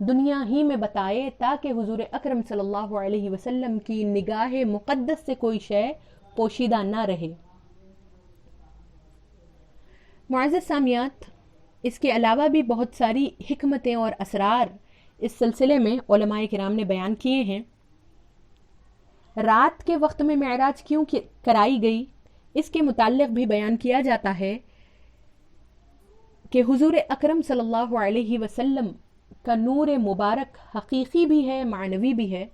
دنیا ہی میں بتائے تاکہ حضور اکرم صلی اللہ علیہ وسلم کی نگاہ مقدس سے کوئی شے پوشیدہ نہ رہے۔ معزز سامعات، اس کے علاوہ بھی بہت ساری حکمتیں اور اسرار اس سلسلے میں علماء کرام نے بیان کیے ہیں۔ رات کے وقت میں معراج کیوں کرائی گئی، اس کے متعلق بھی بیان کیا جاتا ہے کہ حضور اکرم صلی اللہ علیہ وسلم کا نور مبارک حقیقی بھی ہے، معنوی بھی ہے،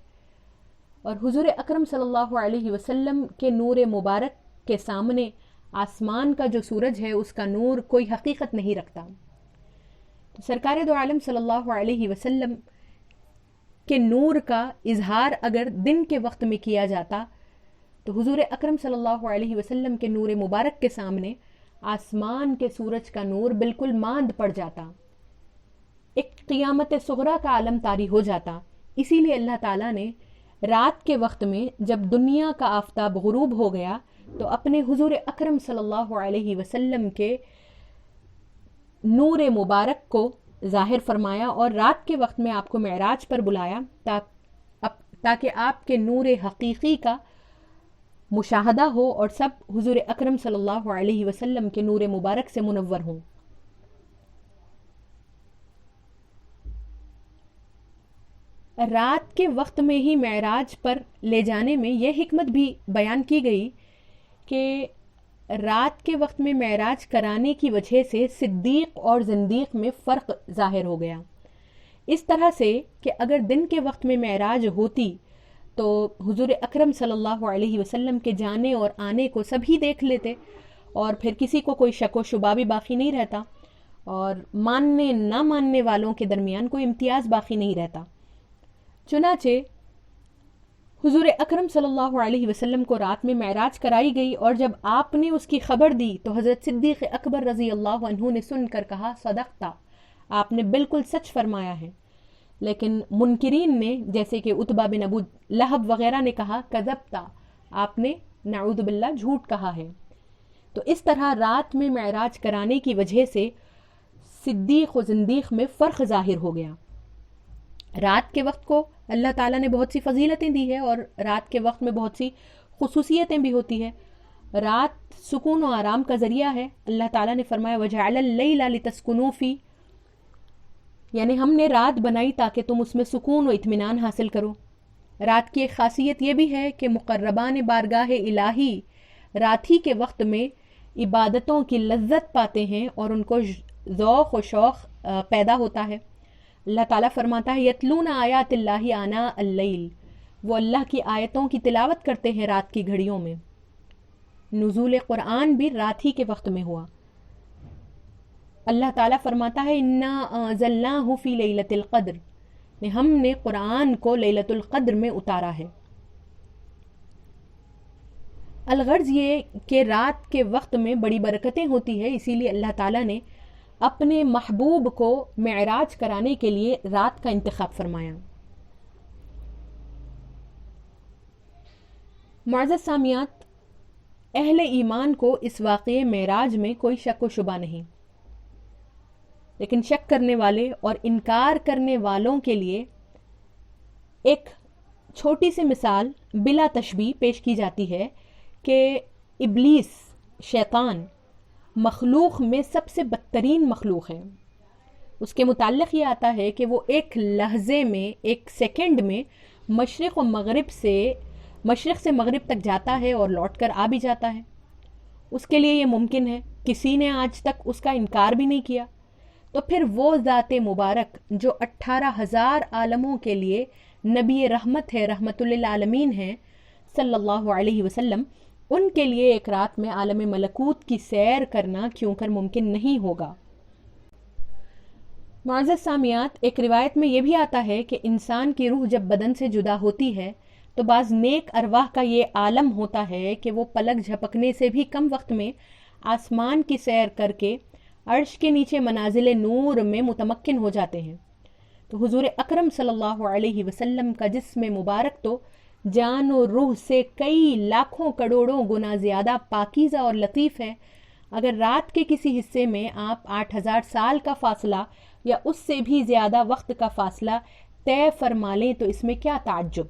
اور حضور اکرم صلی اللہ علیہ وسلم کے نور مبارک کے سامنے آسمان کا جو سورج ہے اس کا نور کوئی حقیقت نہیں رکھتا۔ تو سرکار دو عالم صلی اللہ علیہ وسلم کے نور کا اظہار اگر دن کے وقت میں کیا جاتا تو حضور اکرم صلی اللہ علیہ وسلم کے نور مبارک کے سامنے آسمان کے سورج کا نور بالکل ماند پڑ جاتا، ایک قیامت صغریٰ کا عالم طاری ہو جاتا۔ اسی لیے اللہ تعالیٰ نے رات کے وقت میں جب دنیا کا آفتاب غروب ہو گیا تو اپنے حضور اکرم صلی اللہ علیہ وسلم کے نور مبارک کو ظاہر فرمایا اور رات کے وقت میں آپ کو معراج پر بلایا تاکہ آپ کے نور حقیقی کا مشاہدہ ہو اور سب حضور اکرم صلی اللہ علیہ وسلم کے نور مبارک سے منور ہوں۔ رات کے وقت میں ہی معراج پر لے جانے میں یہ حکمت بھی بیان کی گئی کہ رات کے وقت میں معراج کرانے کی وجہ سے صدیق اور زندیق میں فرق ظاہر ہو گیا، اس طرح سے کہ اگر دن کے وقت میں معراج ہوتی تو حضور اکرم صلی اللہ علیہ وسلم کے جانے اور آنے کو سبھی دیکھ لیتے اور پھر کسی کو کوئی شک و شبہ بھی باقی نہیں رہتا اور ماننے نہ ماننے والوں کے درمیان کوئی امتیاز باقی نہیں رہتا۔ چنانچہ حضور اکرم صلی اللہ علیہ وسلم کو رات میں معراج کرائی گئی اور جب آپ نے اس کی خبر دی تو حضرت صدیق اکبر رضی اللہ عنہ نے سن کر کہا صدقتا، آپ نے بالکل سچ فرمایا ہے۔ لیکن منکرین نے جیسے کہ عتبہ بن ابو لہب وغیرہ نے کہا کذبتا، آپ نے نعوذ باللہ جھوٹ کہا ہے۔ تو اس طرح رات میں معراج کرانے کی وجہ سے صدیق و زندیق میں فرق ظاہر ہو گیا۔ رات کے وقت کو اللہ تعالیٰ نے بہت سی فضیلتیں دی ہے اور رات کے وقت میں بہت سی خصوصیتیں بھی ہوتی ہے۔ رات سکون و آرام کا ذریعہ ہے۔ اللہ تعالیٰ نے فرمایا وَجَعَلَ اللَّيْلَ لِتَسْكُنُوا فِيهِ، یعنی ہم نے رات بنائی تاکہ تم اس میں سکون و اطمینان حاصل کرو۔ رات کی ایک خاصیت یہ بھی ہے کہ مقربان بارگاہ الہی رات ہی کے وقت میں عبادتوں کی لذت پاتے ہیں اور ان کو ذوق و شوق پیدا ہوتا ہے۔ اللہ تعالیٰ فرماتا ہے یتلون آیات اللہ آناء اللیل، وہ اللہ کی آیتوں کی تلاوت کرتے ہیں رات کی گھڑیوں میں۔ نزول قرآن بھی رات ہی کے وقت میں ہوا۔ اللہ تعالیٰ فرماتا ہے انا انزلناہ فی لیلۃ القدر، ہم نے قرآن کو لیلۃ القدر میں اتارا ہے۔ الغرض یہ کہ رات کے وقت میں بڑی برکتیں ہوتی ہے، اسی لیے اللہ تعالیٰ نے اپنے محبوب کو معراج کرانے کے لیے رات کا انتخاب فرمایا۔ معزز سامعات، اہل ایمان کو اس واقعے معراج میں کوئی شک و شبہ نہیں، لیکن شک کرنے والے اور انکار کرنے والوں کے لیے ایک چھوٹی سی مثال بلا تشبیہ پیش کی جاتی ہے کہ ابلیس شیطان مخلوق میں سب سے بدترین مخلوق ہے۔ اس کے متعلق یہ آتا ہے کہ وہ ایک لحظے میں، ایک سیکنڈ میں مشرق سے مغرب تک جاتا ہے اور لوٹ کر آ بھی جاتا ہے۔ اس کے لیے یہ ممکن ہے، کسی نے آج تک اس کا انکار بھی نہیں کیا۔ تو پھر وہ ذات مبارک جو 18,000 عالموں کے لیے نبی رحمت ہے، رحمت للعالمین ہے صلی اللہ علیہ وسلم، ان کے لیے ایک رات میں عالم ملکوت کی سیر کرنا کیوں کر ممکن نہیں ہوگا۔ معزز سامعات، ایک روایت میں یہ بھی آتا ہے کہ انسان کی روح جب بدن سے جدا ہوتی ہے تو بعض نیک ارواح کا یہ عالم ہوتا ہے کہ وہ پلک جھپکنے سے بھی کم وقت میں آسمان کی سیر کر کے عرش کے نیچے منازل نور میں متمکن ہو جاتے ہیں۔ تو حضور اکرم صلی اللہ علیہ وسلم کا جسم مبارک تو جان و روح سے کئی لاکھوں کروڑوں گنا زیادہ پاکیزہ اور لطیف ہے۔ اگر رات کے کسی حصے میں آپ 8,000 سال کا فاصلہ یا اس سے بھی زیادہ وقت کا فاصلہ طے فرما لیں تو اس میں کیا تعجب۔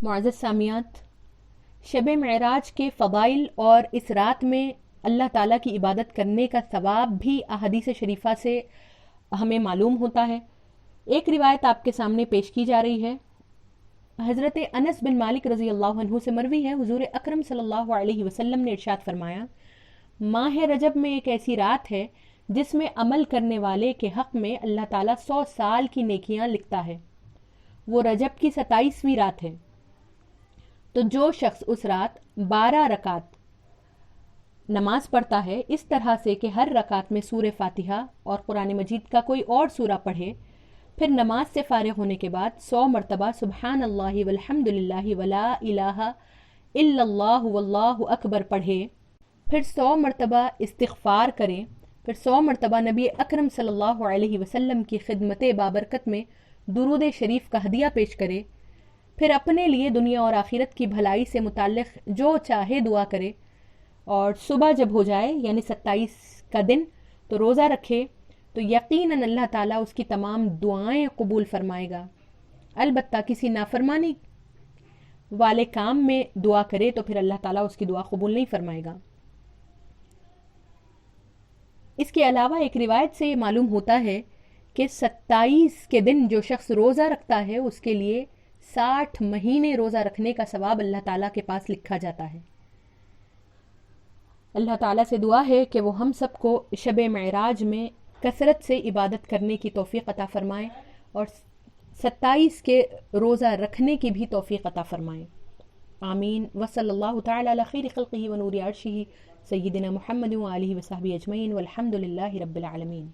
معزز سامعات، شب معراج کے فضائل اور اس رات میں اللہ تعالیٰ کی عبادت کرنے کا ثواب بھی احادیث شریفہ سے ہمیں معلوم ہوتا ہے۔ ایک روایت آپ کے سامنے پیش کی جا رہی ہے۔ حضرت انس بن مالک رضی اللہ عنہ سے مروی ہے، حضور اکرم صلی اللہ علیہ وسلم نے ارشاد فرمایا، ماہ رجب میں ایک ایسی رات ہے جس میں عمل کرنے والے کے حق میں اللہ تعالیٰ 100 سال کی نیکیاں لکھتا ہے۔ وہ رجب کی 27ویں رات ہے۔ تو جو شخص اس رات 12 رکعت نماز پڑھتا ہے اس طرح سے کہ ہر رکعت میں سورہ فاتحہ اور قرآن مجید کا کوئی اور سورہ پڑھے، پھر نماز سے فارغ ہونے کے بعد 100 مرتبہ سبحان اللہ والحمد للہ ولا الہ الا اللہ واللہ اکبر پڑھے، پھر 100 مرتبہ استغفار کریں، پھر 100 مرتبہ نبی اکرم صلی اللہ علیہ وسلم کی خدمت بابرکت میں درود شریف کا ہدیہ پیش کرے، پھر اپنے لیے دنیا اور آخرت کی بھلائی سے متعلق جو چاہے دعا کرے، اور صبح جب ہو جائے یعنی 27 کا دن تو روزہ رکھے، تو یقیناً اللہ تعالیٰ اس کی تمام دعائیں قبول فرمائے گا۔ البتہ کسی نافرمانی والے کام میں دعا کرے تو پھر اللہ تعالیٰ اس کی دعا قبول نہیں فرمائے گا۔ اس کے علاوہ ایک روایت سے یہ معلوم ہوتا ہے کہ 27 کے دن جو شخص روزہ رکھتا ہے اس کے لیے 60 مہینے روزہ رکھنے کا ثواب اللہ تعالیٰ کے پاس لکھا جاتا ہے۔ اللہ تعالیٰ سے دعا ہے کہ وہ ہم سب کو شب معراج میں کثرت سے عبادت کرنے کی توفیق عطا فرمائے اور 27 کے روزہ رکھنے کی بھی توفیق عطا فرمائے۔ آمین۔ وصلی اللہ تعالی علی خیر خلقہ ونور عرشہ سیدنا محمد وآلہ وصحبہ اجمعین والحمد للہ رب العالمین۔